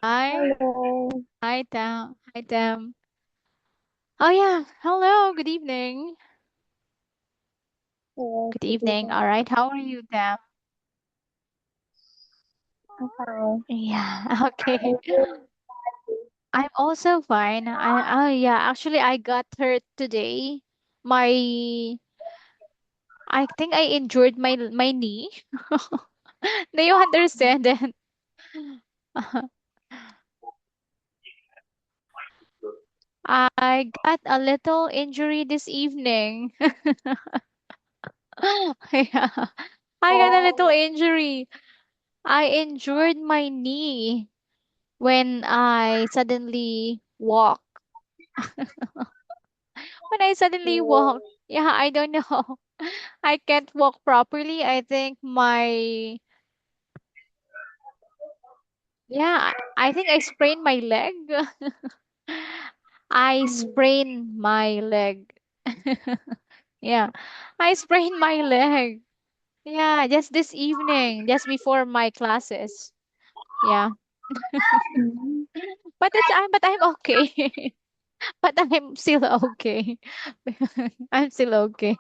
Hi. Hello. Hi, Tam. Hi, Tam. Oh, yeah. Hello. Good evening. Yes, Good good evening. evening. All right. How are you, Tam? I'm fine. Yeah. Okay. And you? I'm also fine. Yeah. Actually, I got hurt today. My, I think I injured my knee. Do you understand that? I got a little injury this evening. Yeah. I got a little Oh, injury. I injured my knee when I suddenly walk. When I suddenly walk, yes. yeah, I don't know. I can't walk properly. I think I think I sprained my leg. I Mm, sprained my leg. Yeah, I sprained my leg. Yeah, just this evening, just before my classes. Yeah, mm, but I'm okay. But I'm still okay. I'm still okay.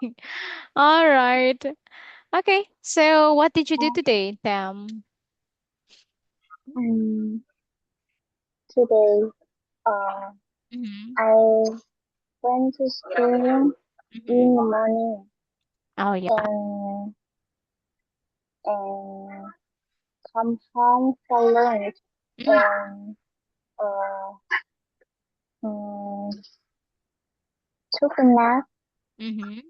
All right. Okay. So, what did you do today, Tam? mm. Today, uh, Mm-hmm. I went to school Mm-hmm. in the morning Oh yeah. and and come home for lunch Mm-hmm. and uh, mm, took a nap. Mm-hmm.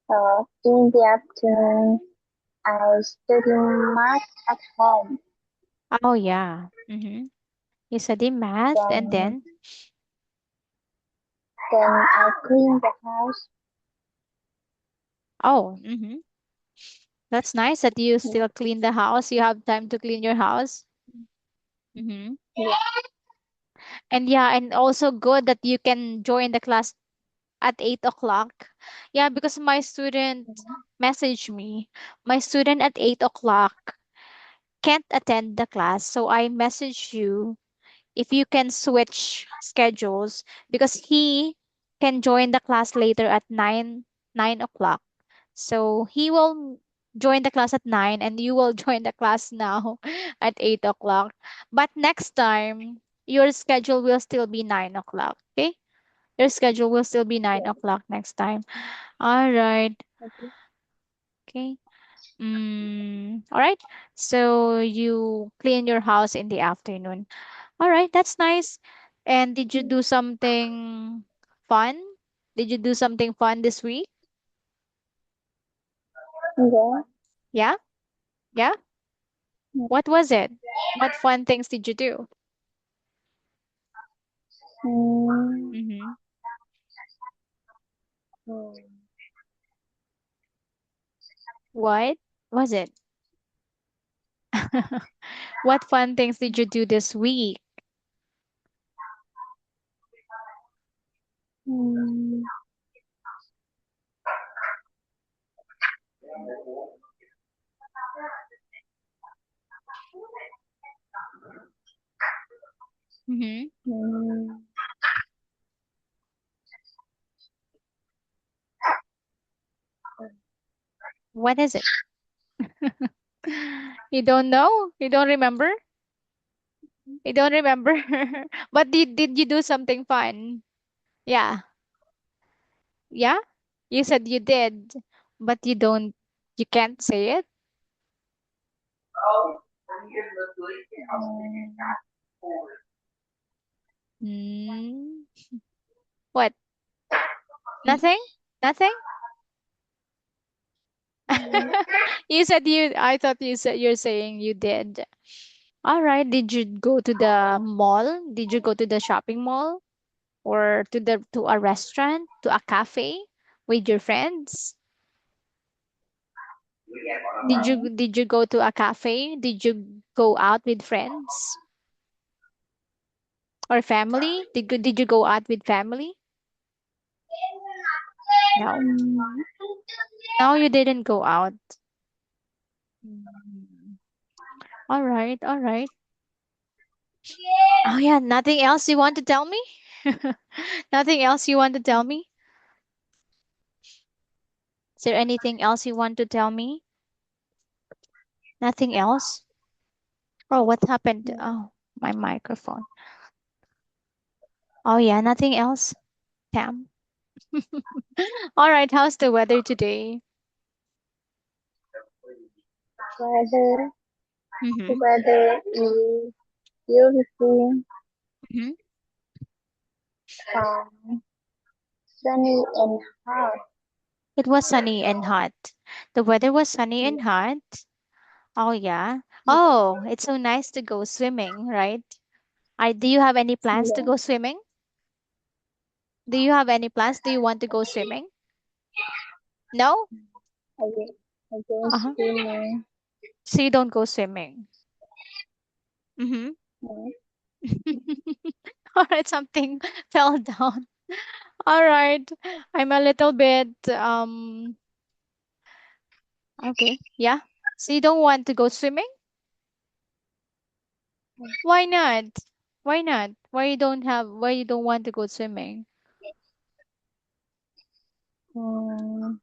Uh, in the afternoon, I studied math at home. Oh yeah. Mm-hmm. You study math and Then then then I cleaned the house. oh, mm-hmm. That's nice that you still clean the house. You have time to clean your house. Mm-hmm. Yeah. And yeah, and also good that you can join the class at 8 o'clock. Yeah, because my student messaged me. My student at 8 o'clock can't attend the class, so I message you if you can switch schedules because he can join the class later at 9 o'clock. So he will join the class at 9 and you will join the class now at 8 o'clock. But next time your schedule will still be 9 o'clock. Okay? Your schedule will still be 9 o'clock next time. All right. Okay. Okay. All right. So you clean your house in the afternoon. All right, that's nice. And did you do something fun? Did you do something fun this week? Yeah. Yeah? Yeah? What was it? What fun things did you do? Mm, Mm-hmm. mm, What was it? What fun things did you do this week? mm, Mm-hmm. mm. What is it? You don't know? You don't remember? You don't remember? But did you do something fun? Yeah. Yeah? You said you did, but you can't say it? Mm. What? Nothing? Nothing? You said I thought you're saying you did. All right. Did you go to the mall? Did you go to the shopping mall or to a restaurant, to a cafe with your friends? Did you go to a cafe? Did you go out with friends or family? Did you go out with family? No. No, you didn't go out. Mm. All right, all right. Oh yeah, nothing else you want to tell me? Nothing else you want to tell me? Is there anything else you want to tell me? Nothing else? Oh, what happened? Oh, my microphone. Oh yeah, nothing else, Pam. All right, how's the weather today? Weather, Mm-hmm. weather is beautiful, Mm-hmm. um, sunny and hot. It was sunny and hot. The weather was sunny and hot. Oh yeah. Oh, it's so nice to go swimming, right? Do you have any plans to Yeah, go swimming? Do you have any plans? Do you want to go swimming? No? I will, I go Uh-huh. swimming. So you don't go swimming. Mm-hmm. Yeah. All right, something fell down. All right. I'm a little bit okay. Yeah. So you don't want to go swimming? Why not? Why not? Why you don't want to go swimming? Um,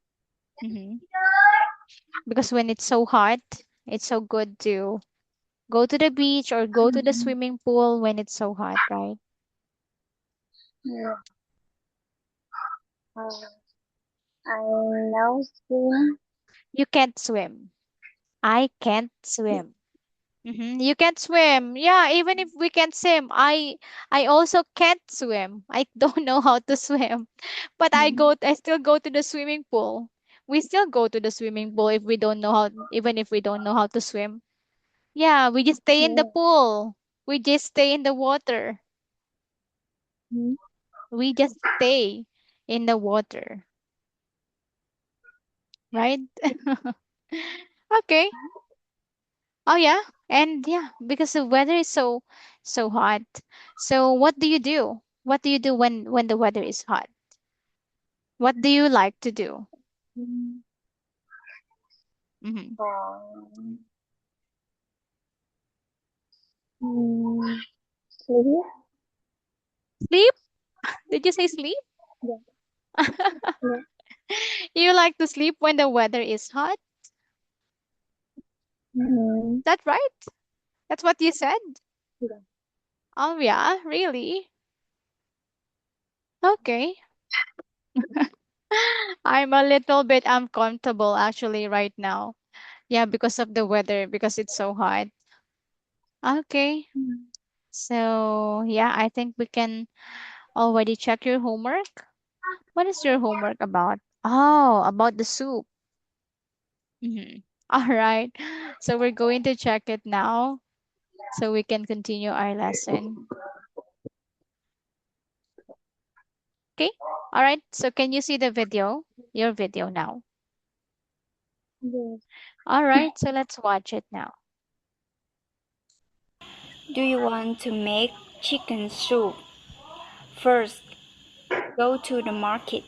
Mm-hmm. Because when it's so hot, it's so good to go to the beach or go to the swimming pool when it's so hot, right? yeah. Uh, I now swim. You can't swim. I can't swim. You can't swim. Yeah, even if we can swim, I also can't swim. I don't know how to swim. But I still go to the swimming pool. We still go to the swimming pool if we don't know how even if we don't know how to swim. Yeah, we just stay in the Yeah. pool. We just stay in the water. Mm-hmm. We just stay in the water, right? Okay. Oh yeah. And yeah, because the weather is so hot. So what do you do? What do you do when the weather is hot? What do you like to do? Mm-hmm. Um, mm, sleep. Sleep? Did you say sleep? Yeah. Yeah. You like to sleep when the weather is hot? Mm-hmm. That right? That's what you said? Yeah. Oh yeah, really? Okay. I'm a little bit uncomfortable actually right now. Yeah, because of the weather, because it's so hot. Okay. So, yeah, I think we can already check your homework. What is your homework about? Oh, about the soup. All right. So we're going to check it now so we can continue our lesson. Okay. All right. So can you see the video? Your video now. Yes. All right. So let's watch it now. Do you want to make chicken soup? First, go to the market.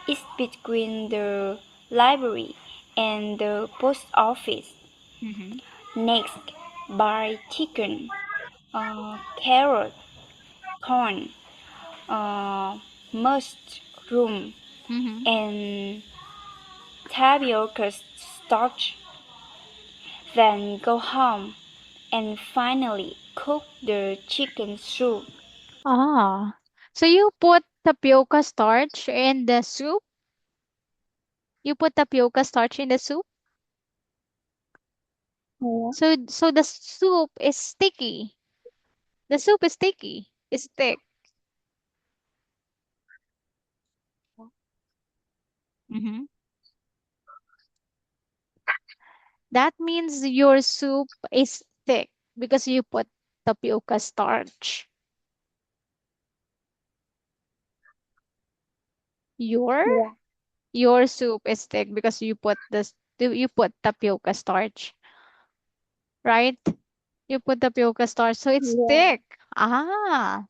It's between the library and the post office. Mm-hmm. Next, buy chicken, carrot, corn, mushroom, Mm-hmm. and tapioca starch. Then go home and finally cook the chicken soup. Ah. So you put tapioca starch in the soup? You put tapioca starch in the soup? Yeah. So the soup is sticky. The soup is sticky. It's thick. Mm-hmm. That means your soup is thick because you put tapioca starch. Your Yeah. your soup is thick because you put tapioca starch, right? You put tapioca starch, so it's Yeah. thick. Ah,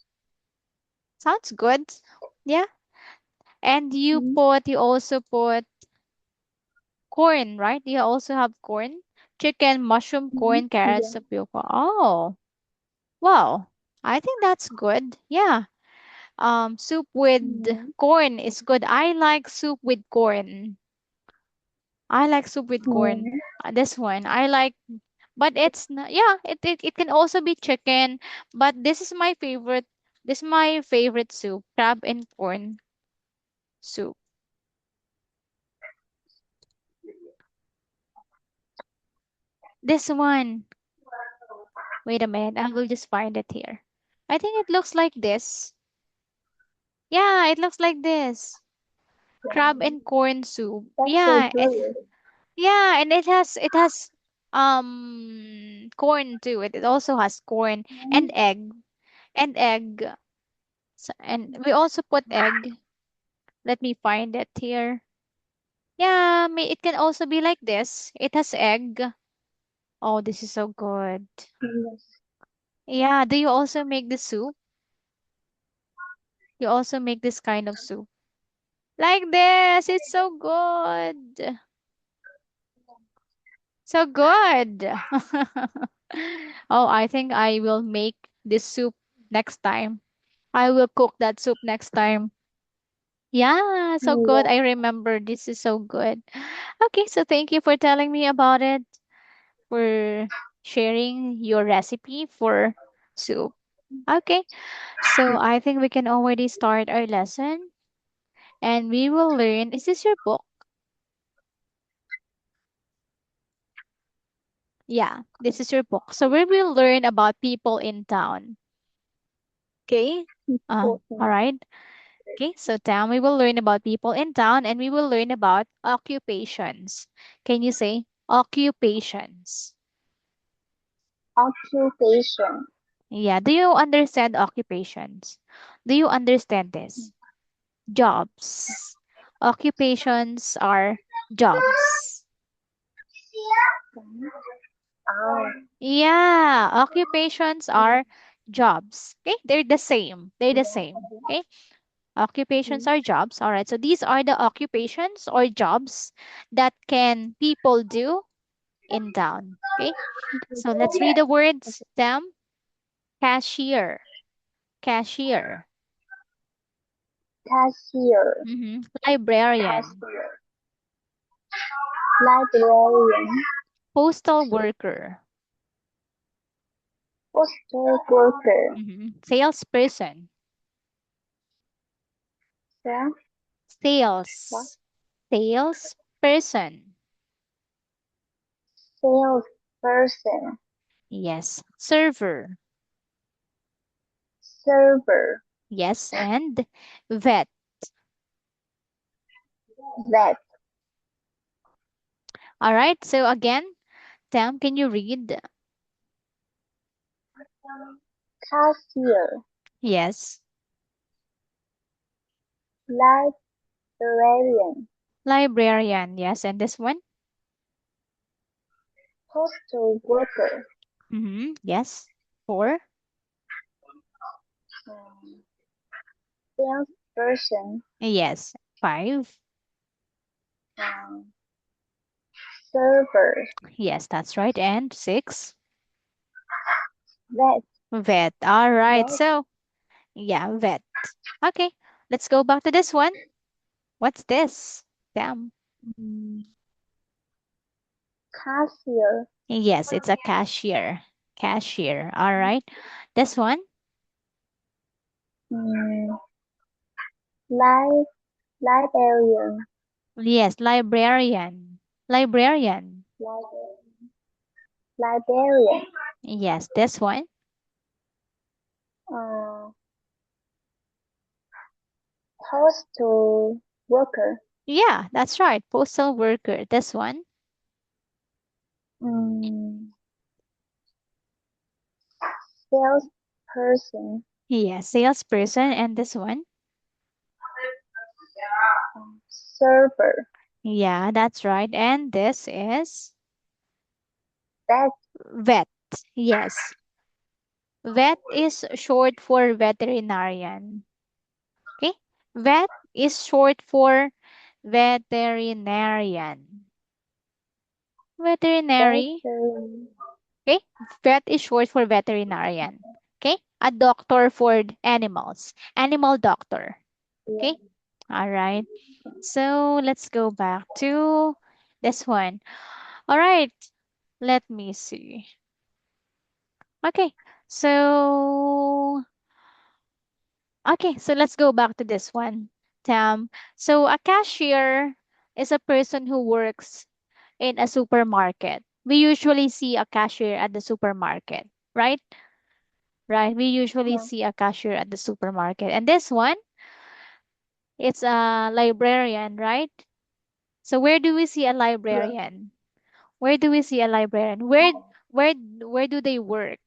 sounds good. Yeah. And Mm-hmm. you also put corn, right? You also have corn. chicken, mushroom, corn, carrots, Yeah. tapioca. Oh, wow. I think that's good. Yeah. Soup with Mm, corn is good. I like soup with corn. I like soup with corn. mm, This one I like, but it's not. Yeah, it can also be chicken, but this is my favorite. This is my favorite soup, crab and corn soup. This one. Wait a minute, I will just find it here. I think it looks like this. Yeah, it looks like this. Crab yeah. and corn soup. That's so Yeah, good. yeah, and it has corn too. It also has corn Mm, and egg and egg. And we also put egg. Let me find it here. Yeah, it can also be like this. It has egg. Oh, this is so good. yes. Yeah, do you also make the soup? You also make this kind of soup. Like this. It's so good. So good. Oh, I think I will make this soup next time. I will cook that soup next time. Yeah, so good. Yeah. I remember this is so good. Okay, so thank you for telling me about it, for sharing your recipe for soup. Okay, so I think we can already start our lesson and we will learn. Is this your book? Yeah, this is your book. So we will learn about people in town. Okay. All Important. right. Okay. So town, we will learn about people in town and we will learn about occupations. Can you say occupations? Occupation. Yeah. Do you understand occupations? Do you understand this? Jobs. Occupations are jobs. Ah, Yeah. Occupations are jobs. Okay. They're the same. They're the yeah. same. Okay. Occupations Mm, are jobs. All right. So these are the occupations or jobs that can people do in town. Okay. So let's read the words. Them. Cashier. Cashier. Cashier. Librarian. Cashier. Librarian. Postal worker. Postal worker. Salesperson. Yeah. What? Sales. Salesperson. Salesperson. Yes. Server. Server. Yes. And vet. Vet. All right. So again, Tam, can you read? Cashier. Yes. Librarian. Librarian. Yes. And this one? Postal worker. Yes. Four. Um, Salesperson. Yes. Five. Um, Server. Yes, that's right. And six. Vet. Vet. All right. Vet. So, yeah, vet. Okay. Let's go back to this one. What's this? Damn. Mm, Cashier. Yes, it's a cashier. Cashier. All right. This one? Mm, li Librarian. Yes, librarian. Librarian. Li Librarian. Yes, this one? Uh, Postal worker. Yeah, that's right. Postal worker. This one? Mm, Salesperson. Yes, salesperson. And this one? Server. Yeah, that's right. And this is Vet. vet. Yes. Vet is short for veterinarian. Okay? Vet is short for veterinarian. Veterinary. Veterinary. Okay. Vet is short for veterinarian. Okay. A doctor for animals. Animal doctor. Yeah. Okay. All right. So let's go back to this one. All right. Let me see. Okay. So, so let's go back to this one, Tam. So a cashier is a person who works in a supermarket. We usually see a cashier at the supermarket, right? Right. We usually Yeah. see a cashier at the supermarket. And this one, it's a librarian, right? So where do we see a Yeah. librarian? Where do we see a librarian? Where do they work?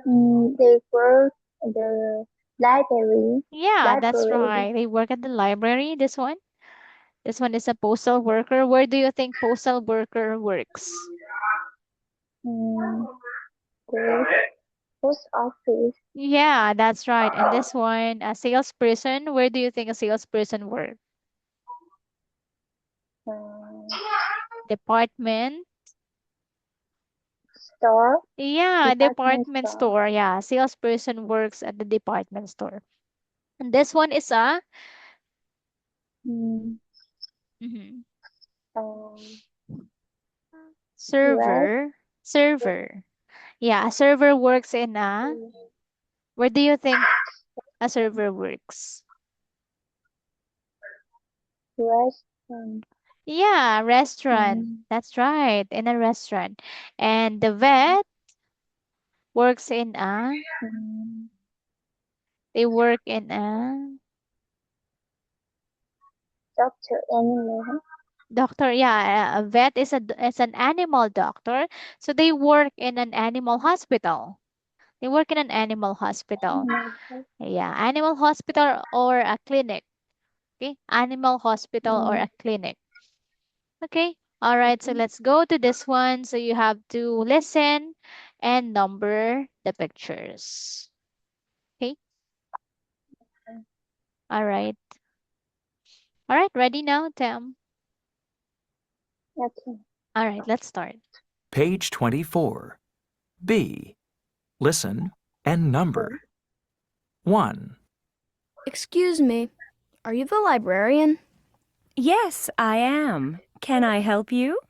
They work at the library. Yeah, that's Library. right. They work at the library. This one. This one is a postal worker. Where do you think postal worker works? Mm, the post office. Yeah, that's right. And this one, a salesperson. Where do you think a salesperson works? Um, Department. Store. Yeah, Department department store. store. Yeah, salesperson works at the department store. And this one is a Mm, mhm, um, rest. server. Server. Yeah, a server works in a. Where do you think a server works? Restaurant. Yeah, restaurant. Mm, That's right, in a restaurant. And the vet works in a. mm, They work in a doctor animal. doctor. Yeah, a vet is an animal doctor. So they work in an animal hospital. They work in an animal hospital. Animal. Yeah, animal hospital or a clinic. Okay, animal hospital or Mm, a clinic. Okay. All right. So mhm. let's go to this one. So you have to listen and number the pictures. Okay. All right. All right. Ready now, Tam? Okay. All right. Let's start. Page 24. B. Listen and Okay. number. 1, Excuse me, are you the librarian? Yes, I am. Can I help you?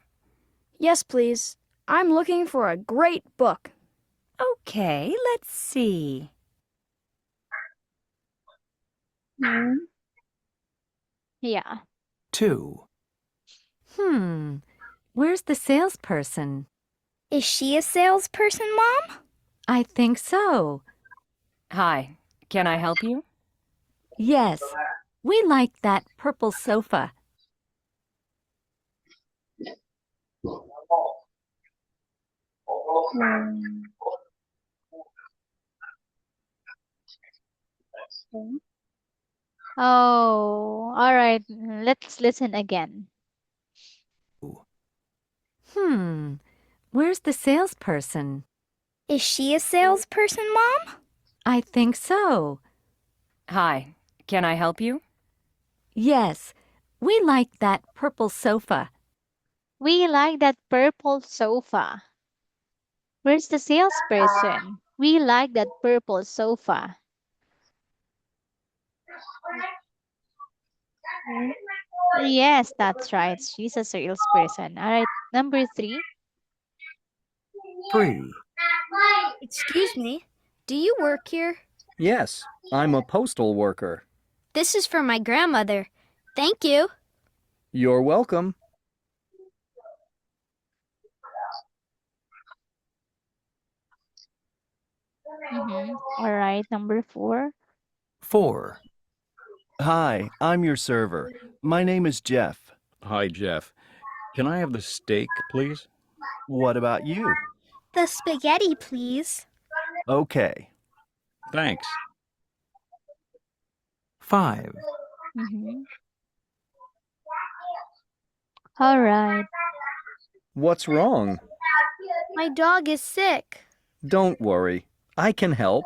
Yes, please. I'm looking for a great book. Okay, let's see. Mm, Yeah. 2, Hmm, where's the salesperson? Is she a salesperson, Mom? I think so. Hi, can I help you? Yes, we like that purple sofa. mm, okay. Oh, all right. Let's listen again. Hmm, where's the salesperson? Is she a salesperson, Mom? I think so. Hi, can I help you? Yes, we like that purple sofa. We like that purple sofa. Where's the salesperson? We like that purple sofa. Mm, Yes, that's right. She's a salesperson. All right. Number 3. 3, Excuse me, do you work here? Yes, I'm a postal worker. This is for my grandmother. Thank you. You're welcome. All right. Number 4. 4, Hi, I'm your server. My name is Jeff. Hi, Jeff. Can I have the steak, please? What about you? The spaghetti, please. Okay. Thanks. 5, Mm-hmm. All right. What's wrong? My dog is sick. Don't worry. I can help.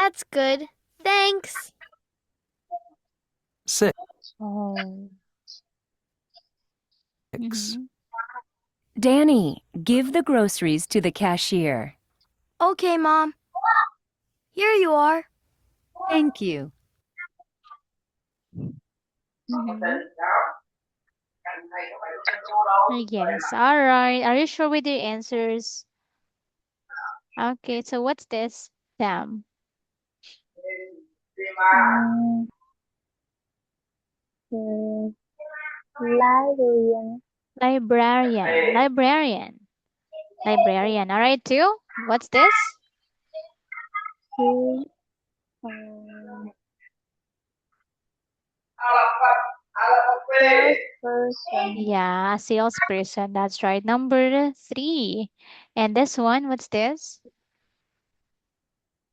That's good. Thanks. 6, Oh. Mhm. Danny, give the groceries to the cashier. Okay, Mom. Here you are. Thank you. Mhm. Yes. All right. Are you sure with your answers? Okay. So what's this? Sam. Mm, mm, librarian. Librarian. Librarian. Librarian. All right, too. What's this? He, um, salesperson. Yeah, a salesperson. That's right. Number 3. And this one, what's this?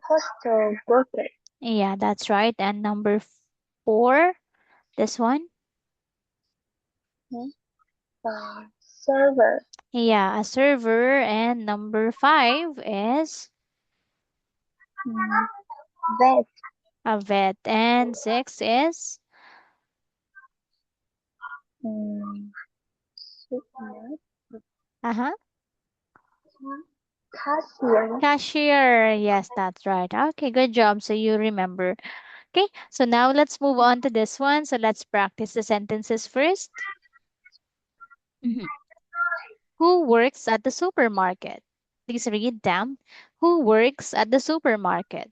Postal worker. Yeah, that's right. And number 4, this one. Server. Yeah, a server. And number 5 is Mm, vet. a vet. And 6 is Mm, supermarket. uh-huh, Cashier. cashier. Yes, that's right. Okay, good job. So you remember. Okay, so now let's move on to this one. So let's practice the sentences first. Mhm. Who works at the supermarket? Please read them. Who works at the supermarket?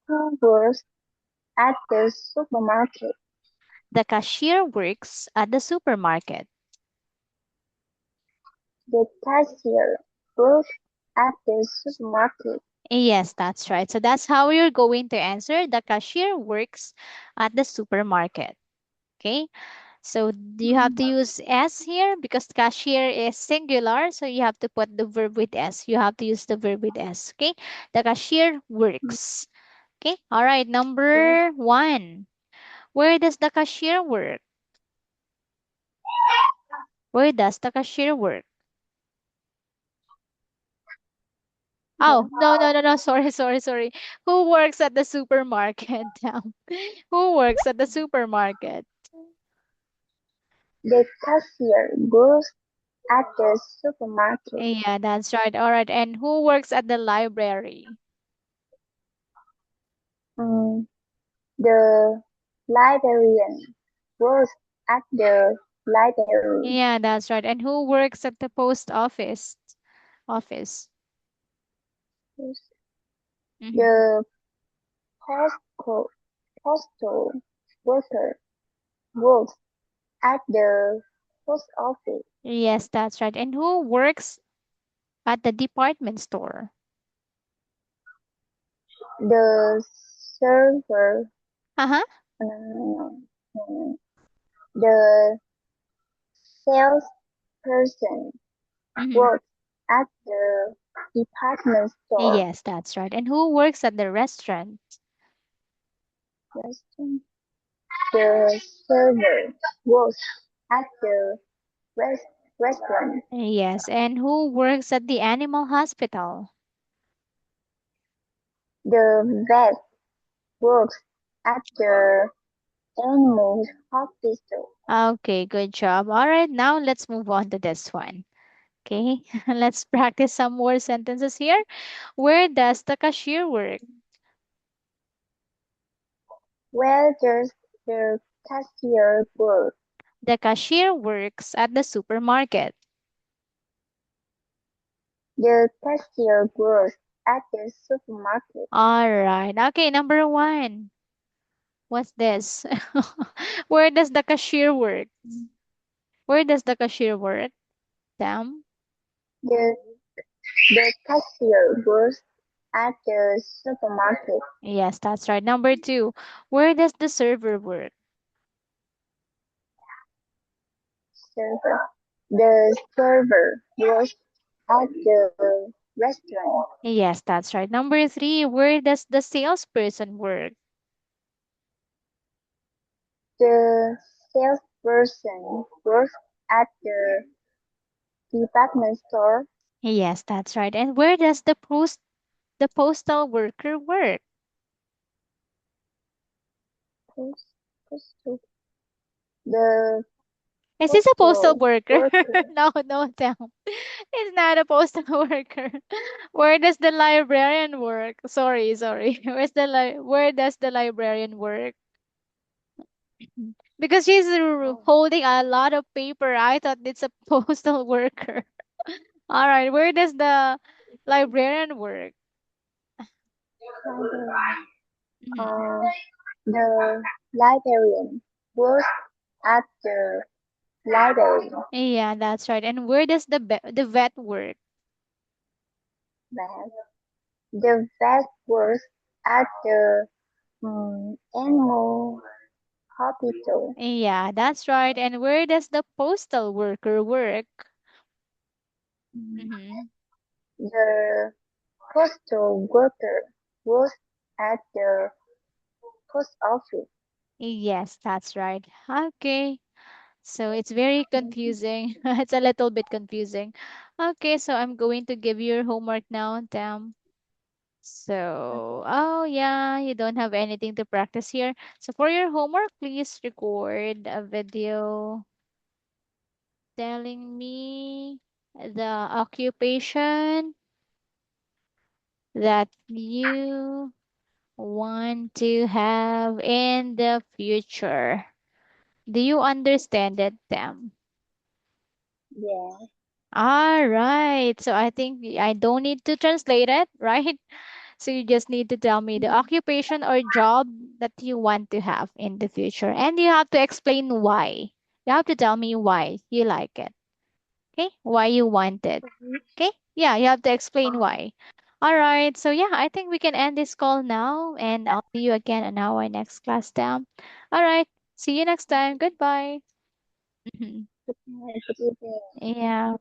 Who works at the supermarket? The cashier works at the supermarket. The cashier works at the supermarket. Yes, that's right. So that's how you're going to answer. The cashier works at the supermarket. Okay. So do you have to use S here because cashier is singular. So you have to put the verb with S. You have to use the verb with S. Okay. The cashier works. Okay. All right. Number 1. Where does the cashier work? Where does the cashier work? Oh, no, no, no, no. Sorry, sorry, sorry. Who works at the supermarket? Who works at the supermarket? The cashier works at the supermarket. Yeah, that's right. All right. And who works at the library? Mm, the librarian works at the library. Yeah, that's right. And who works at the post office? Office. Mhm. The postal postal worker works at the post office. Yes, that's right. And who works at the department store? The server, Uh-huh. uh, the salesperson Mm-hmm. works at the department store. Yes, that's right. And who works at the restaurant? Restaurant. The server works at the rest- restaurant. Yes. And who works at the animal hospital? The vet works at the animal hospital. Okay, good job. All right, now let's move on to this one. Okay, let's practice some more sentences here. Where does the cashier work? Where does the cashier work? The cashier works at the supermarket. The cashier works at the supermarket. All right. Okay, number 1. What's this? Where does the cashier work? Where does the cashier work? Sam? The, the cashier works at the supermarket. Yes, that's right. Number 2. Where does the server work? Server. The server works at the restaurant. Yes, that's right. Number 3. Where does the salesperson work? The salesperson works at the department store. Yes, that's right. And where does the postal worker work? Post, post, the Is this a postal postal worker? worker. No, no, Tam. It's not a postal worker. Where does the librarian work? Sorry, sorry. Where does the librarian work? Because she's holding a lot of paper. I thought it's a postal worker. All right, where does the librarian work? Mhm. The librarian works at the library. Yeah, that's right. And where does the vet work? Vet. The vet works at the animal hospital. Yeah, that's right. And where does the postal worker work? Mm-hmm. The postal worker works at the post office. Yes, that's right. Okay. So it's very confusing. It's a little bit confusing. Okay, so I'm going to give you your homework now, Tam. So, oh yeah, you don't have anything to practice here. So for your homework, please record a video telling me the occupation that you want to have in the future. Do you understand it, Tam? Yeah. All right. So I think I don't need to translate it, right? So you just need to tell me the occupation or job that you want to have in the future. And you have to explain why. You have to tell me why you like it. Okay? Why you want it. Okay? Yeah, you have to explain why. All right. So yeah, I think we can end this call now and I'll see you again in our next class down. All right. See you next time. Goodbye. Good evening. Yeah.